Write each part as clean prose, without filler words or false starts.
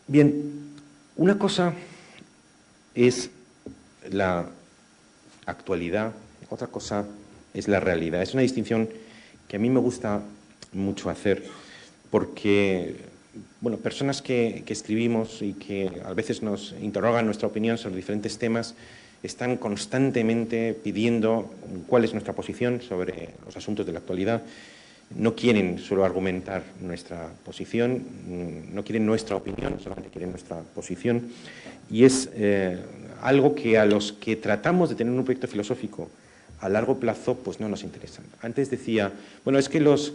Bien, una cosa es la actualidad, otra cosa es la realidad. Es una distinción que a mí me gusta mucho hacer porque, bueno, personas que escribimos y que a veces nos interrogan nuestra opinión sobre diferentes temas están constantemente pidiendo cuál es nuestra posición sobre los asuntos de la actualidad. No quieren solo argumentar nuestra posición, no quieren nuestra opinión, solamente quieren nuestra posición. Y es algo que a los que tratamos de tener un proyecto filosófico a largo plazo, pues no nos interesa. Antes decía, bueno, es que los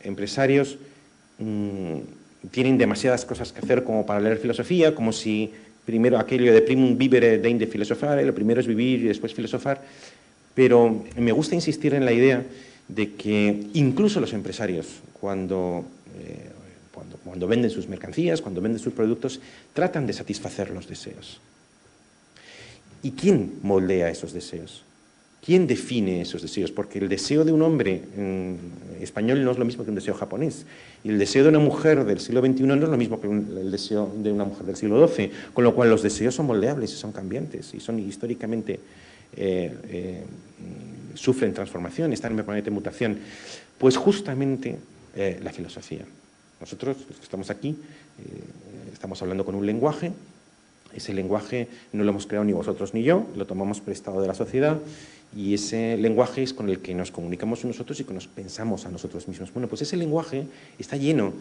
empresarios tienen demasiadas cosas que hacer como para leer filosofía, como si primero aquello de primum vivere deinde filosofare, lo primero es vivir y después filosofar. Pero me gusta insistir en la idea de que incluso los empresarios, cuando venden sus mercancías, cuando venden sus productos, tratan de satisfacer los deseos. ¿Y quién moldea esos deseos? ¿Quién define esos deseos? Porque el deseo de un hombre español no es lo mismo que un deseo japonés. Y el deseo de una mujer del siglo XXI no es lo mismo que el deseo de una mujer del siglo XII. Con lo cual los deseos son moldeables y son cambiantes y son históricamente sufren transformación, están en permanente mutación. Pues justamente la filosofía. Nosotros, los que estamos aquí, estamos hablando con un lenguaje. Ese lenguaje no lo hemos creado ni vosotros ni yo, lo tomamos prestado de la sociedad y ese lenguaje es con el que nos comunicamos nosotros y que nos pensamos a nosotros mismos. Bueno, pues ese lenguaje está lleno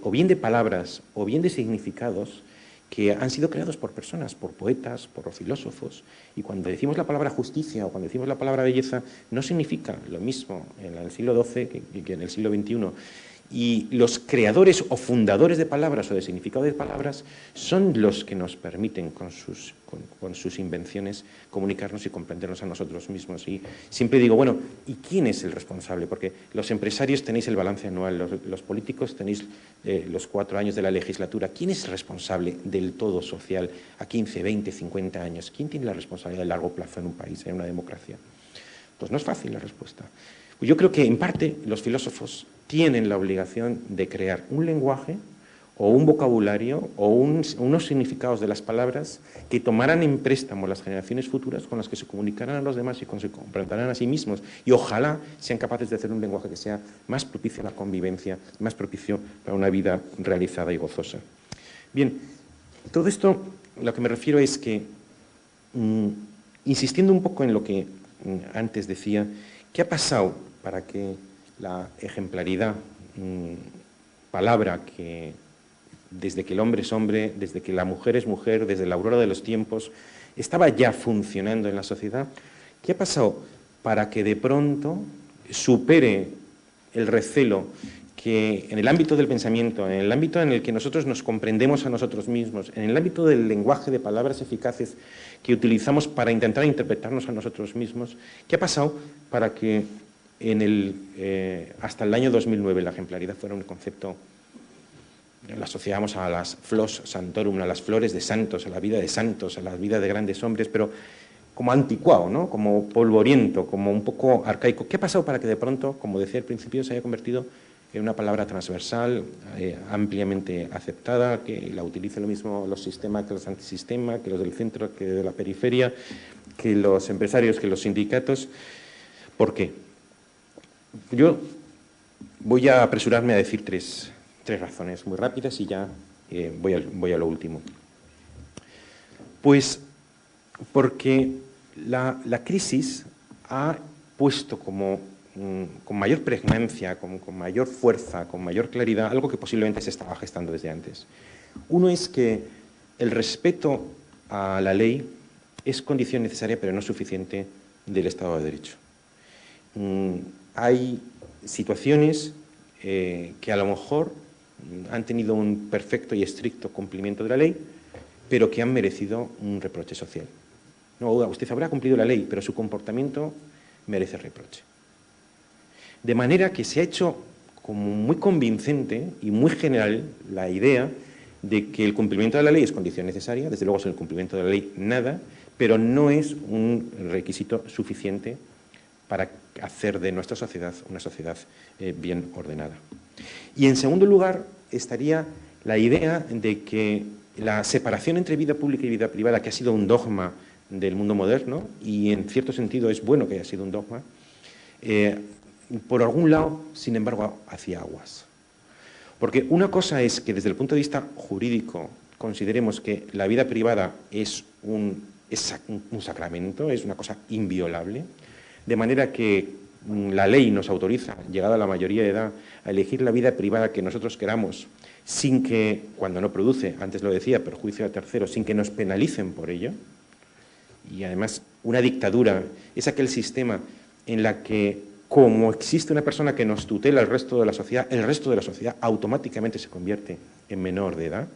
o bien de palabras o bien de significados que han sido creados por personas, por poetas, por filósofos. Y cuando decimos la palabra justicia o cuando decimos la palabra belleza, no significa lo mismo en el siglo XII que en el siglo XXI. Y los creadores o fundadores de palabras o de significado de palabras son los que nos permiten con sus invenciones comunicarnos y comprendernos a nosotros mismos. Y siempre digo, bueno, ¿y quién es el responsable? Porque los empresarios tenéis el balance anual, los políticos tenéis los 4 años de la legislatura. ¿Quién es responsable del todo social a 15, 20, 50 años? ¿Quién tiene la responsabilidad de largo plazo en un país, en una democracia? Pues no es fácil la respuesta. Yo creo que, en parte, los filósofos tienen la obligación de crear un lenguaje o un vocabulario o unos significados de las palabras que tomaran en préstamo las generaciones futuras con las que se comunicarán a los demás y con se comprenderán a sí mismos. Y ojalá sean capaces de hacer un lenguaje que sea más propicio a la convivencia, más propicio para una vida realizada y gozosa. Bien, todo esto, lo que me refiero es que, insistiendo un poco en lo que antes decía, ¿qué ha pasado para que la ejemplaridad, palabra que desde que el hombre es hombre, desde que la mujer es mujer, desde la aurora de los tiempos, estaba ya funcionando en la sociedad? ¿Qué ha pasado para que de pronto supere el recelo que en el ámbito del pensamiento, en el ámbito en el que nosotros nos comprendemos a nosotros mismos, en el ámbito del lenguaje de palabras eficaces que utilizamos para intentar interpretarnos a nosotros mismos, qué ha pasado para que hasta el año 2009 la ejemplaridad fuera un concepto, la asociábamos a las flos santorum, a las flores de santos, a la vida de santos, a la vida de grandes hombres, pero como anticuado, ¿no? Como polvoriento, como un poco arcaico? ¿Qué ha pasado para que de pronto, como decía al principio, se haya convertido en una palabra transversal, ampliamente aceptada, que la utilicen lo mismo los sistemas que los antisistemas, que los del centro, que de la periferia, que los empresarios, que los sindicatos? ¿Por qué? Yo voy a apresurarme a decir tres razones muy rápidas y ya voy a lo último. Pues porque la crisis ha puesto con mayor pregnancia, con mayor fuerza, con mayor claridad, algo que posiblemente se estaba gestando desde antes. Uno es que el respeto a la ley es condición necesaria, pero no suficiente, del Estado de Derecho. Hay situaciones que a lo mejor han tenido un perfecto y estricto cumplimiento de la ley, pero que han merecido un reproche social. No, usted habrá cumplido la ley, pero su comportamiento merece reproche. De manera que se ha hecho como muy convincente y muy general la idea de que el cumplimiento de la ley es condición necesaria, desde luego sin el cumplimiento de la ley nada, pero no es un requisito suficiente para hacer de nuestra sociedad una sociedad bien ordenada. Y en segundo lugar estaría la idea de que la separación entre vida pública y vida privada, que ha sido un dogma del mundo moderno, y en cierto sentido es bueno que haya sido un dogma, por algún lado, sin embargo, hacía aguas. Porque una cosa es que desde el punto de vista jurídico consideremos que la vida privada es un sacramento, es una cosa inviolable, de manera que la ley nos autoriza, llegada a la mayoría de edad, a elegir la vida privada que nosotros queramos, sin que, cuando no produce, antes lo decía, perjuicio a terceros, sin que nos penalicen por ello. Y además, una dictadura es aquel sistema en la que, como existe una persona que nos tutela el resto de la sociedad automáticamente se convierte en menor de edad.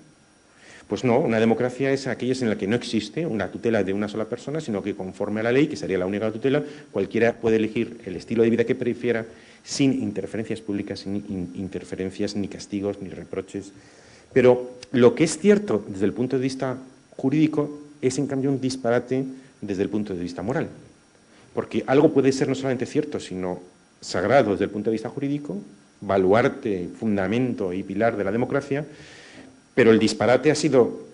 Pues no, una democracia es aquella en la que no existe una tutela de una sola persona, sino que conforme a la ley, que sería la única tutela, cualquiera puede elegir el estilo de vida que prefiera sin interferencias públicas, sin interferencias, ni castigos, ni reproches. Pero lo que es cierto desde el punto de vista jurídico es, en cambio, un disparate desde el punto de vista moral. Porque algo puede ser no solamente cierto, sino sagrado desde el punto de vista jurídico, baluarte, fundamento y pilar de la democracia, pero el disparate ha sido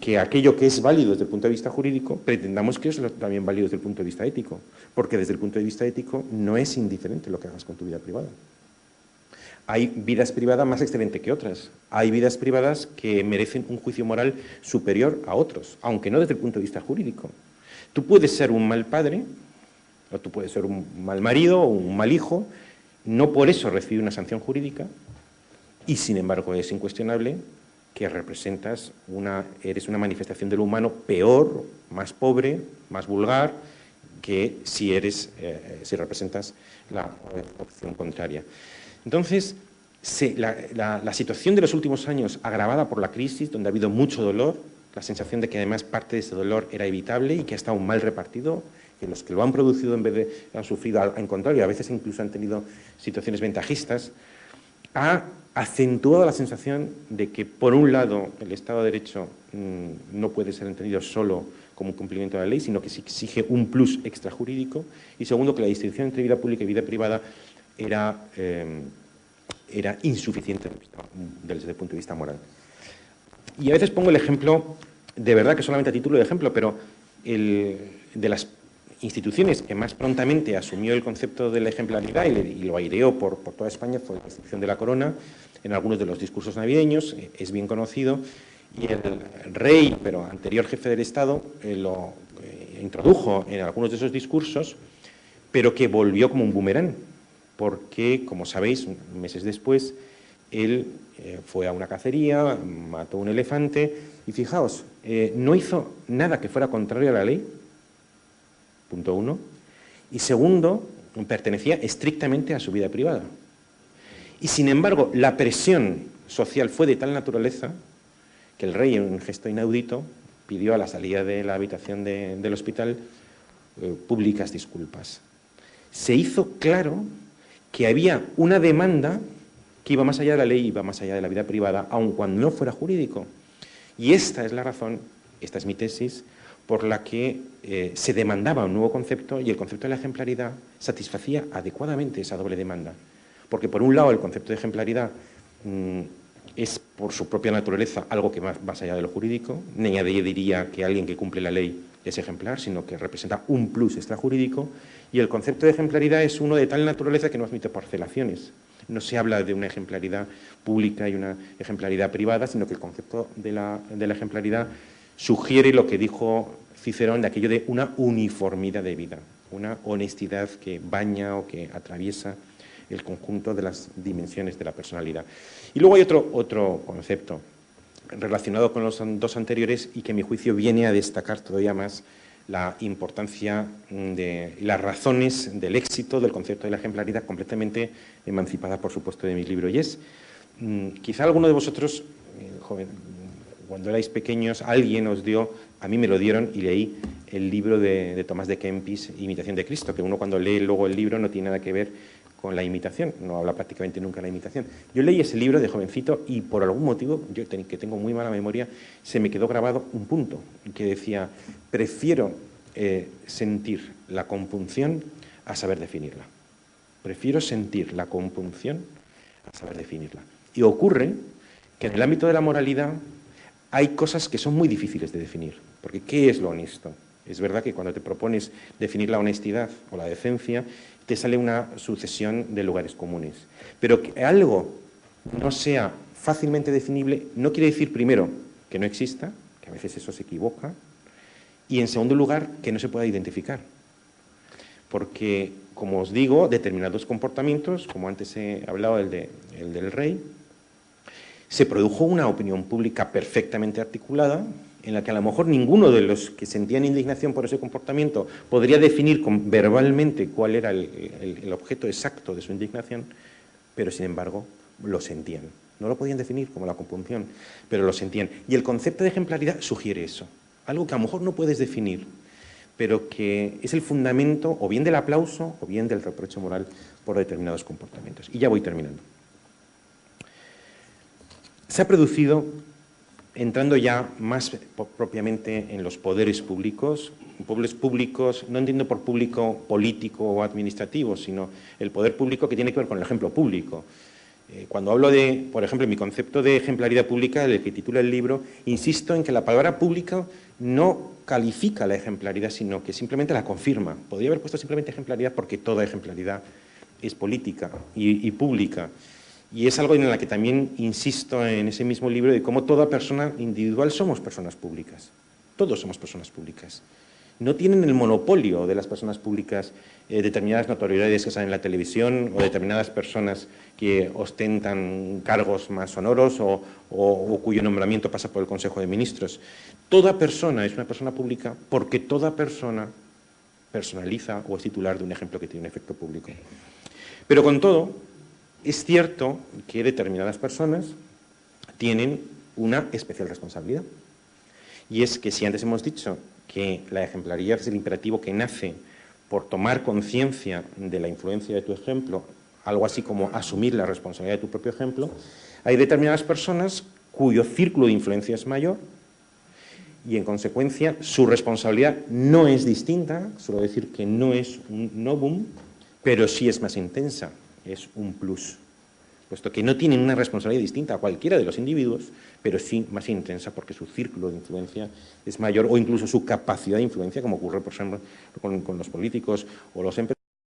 que aquello que es válido desde el punto de vista jurídico, pretendamos que es también válido desde el punto de vista ético, porque desde el punto de vista ético no es indiferente lo que hagas con tu vida privada. Hay vidas privadas más excelentes que otras. Hay vidas privadas que merecen un juicio moral superior a otros, aunque no desde el punto de vista jurídico. Tú puedes ser un mal padre, o tú puedes ser un mal marido o un mal hijo, no por eso recibir una sanción jurídica, y sin embargo es incuestionable que eres una manifestación del humano peor, más pobre, más vulgar, que si representas la opción contraria. Entonces, la situación de los últimos años, agravada por la crisis, donde ha habido mucho dolor, la sensación de que además parte de ese dolor era evitable y que ha estado mal repartido, que los que lo han producido en vez de han sufrido, al contrario, a veces incluso han tenido situaciones ventajistas, ha acentuado la sensación de que, por un lado, el Estado de Derecho no puede ser entendido solo como un cumplimiento de la ley, sino que se exige un plus extrajurídico, y segundo, que la distinción entre vida pública y vida privada era insuficiente desde el punto de vista moral. Y a veces pongo el ejemplo, de verdad que solamente a título de ejemplo, pero de las instituciones que más prontamente asumió el concepto de la ejemplaridad y lo aireó por toda España fue la institución de la corona, en algunos de los discursos navideños, es bien conocido, y el rey, pero anterior jefe del Estado, lo introdujo en algunos de esos discursos, pero que volvió como un boomerang, porque, como sabéis, meses después, él fue a una cacería, mató un elefante, y fijaos, no hizo nada que fuera contrario a la ley, punto uno, y segundo, pertenecía estrictamente a su vida privada. Y sin embargo, la presión social fue de tal naturaleza que el rey, en un gesto inaudito, pidió a la salida de la habitación del hospital públicas disculpas. Se hizo claro que había una demanda que iba más allá de la ley, iba más allá de la vida privada, aun cuando no fuera jurídico. Y esta es la razón, esta es mi tesis, por la que se demandaba un nuevo concepto, y el concepto de la ejemplaridad satisfacía adecuadamente esa doble demanda. Porque, por un lado, el concepto de ejemplaridad es, por su propia naturaleza, algo que va más allá de lo jurídico. Nadie diría que alguien que cumple la ley es ejemplar, sino que representa un plus extrajurídico. Y el concepto de ejemplaridad es uno de tal naturaleza que no admite parcelaciones. No se habla de una ejemplaridad pública y una ejemplaridad privada, sino que el concepto de la ejemplaridad sugiere lo que dijo Cicerón de aquello de una uniformidad de vida, una honestidad que baña o que atraviesa el conjunto de las dimensiones de la personalidad. Y luego hay otro concepto relacionado con los dos anteriores y que, a mi juicio, viene a destacar todavía más la importancia de las razones del éxito del concepto de la ejemplaridad, completamente emancipada, por supuesto, de mi libro. Y es, quizá alguno de vosotros, cuando erais pequeños, alguien os dio, a mí me lo dieron y leí el libro de Tomás de Kempis, Imitación de Cristo, que uno cuando lee luego el libro no tiene nada que ver con la imitación, no habla prácticamente nunca de la imitación. Yo leí ese libro de jovencito y por algún motivo, yo que tengo muy mala memoria, se me quedó grabado un punto que decía: prefiero sentir la compunción a saber definirla. Prefiero sentir la compunción a saber definirla. Y ocurre que en el ámbito de la moralidad hay cosas que son muy difíciles de definir, porque ¿qué es lo honesto? Es verdad que cuando te propones definir la honestidad o la decencia, te sale una sucesión de lugares comunes. Pero que algo no sea fácilmente definible no quiere decir, primero, que no exista, que a veces eso se equivoca, y en segundo lugar, que no se pueda identificar. Porque, como os digo, determinados comportamientos, como antes he hablado el del rey, se produjo una opinión pública perfectamente articulada, en la que a lo mejor ninguno de los que sentían indignación por ese comportamiento podría definir verbalmente cuál era el objeto exacto de su indignación, pero sin embargo lo sentían. No lo podían definir como la compunción, pero lo sentían. Y el concepto de ejemplaridad sugiere eso, algo que a lo mejor no puedes definir, pero que es el fundamento o bien del aplauso o bien del reproche moral por determinados comportamientos. Y ya voy terminando. Se ha producido, entrando ya más propiamente en los poderes públicos, no entiendo por público político o administrativo, sino el poder público que tiene que ver con el ejemplo público. Cuando hablo de, por ejemplo, en mi concepto de ejemplaridad pública, el que titula el libro, insisto en que la palabra pública no califica la ejemplaridad, sino que simplemente la confirma. Podría haber puesto simplemente ejemplaridad porque toda ejemplaridad es política y pública. Y es algo en lo que también insisto en ese mismo libro de cómo toda persona individual somos personas públicas. Todos somos personas públicas. No tienen el monopolio de las personas públicas determinadas notoriedades que salen en la televisión o determinadas personas que ostentan cargos más sonoros o cuyo nombramiento pasa por el Consejo de Ministros. Toda persona es una persona pública porque toda persona personaliza o es titular de un ejemplo que tiene un efecto público. Pero con todo, es cierto que determinadas personas tienen una especial responsabilidad. Y es que si antes hemos dicho que la ejemplaridad es el imperativo que nace por tomar conciencia de la influencia de tu ejemplo, algo así como asumir la responsabilidad de tu propio ejemplo, hay determinadas personas cuyo círculo de influencia es mayor y, en consecuencia, su responsabilidad no es distinta, suelo decir que no es un novum, pero sí es más intensa. Es un plus, puesto que no tienen una responsabilidad distinta a cualquiera de los individuos, pero sí más intensa porque su círculo de influencia es mayor o incluso su capacidad de influencia, como ocurre, por ejemplo, con los políticos o los empresarios.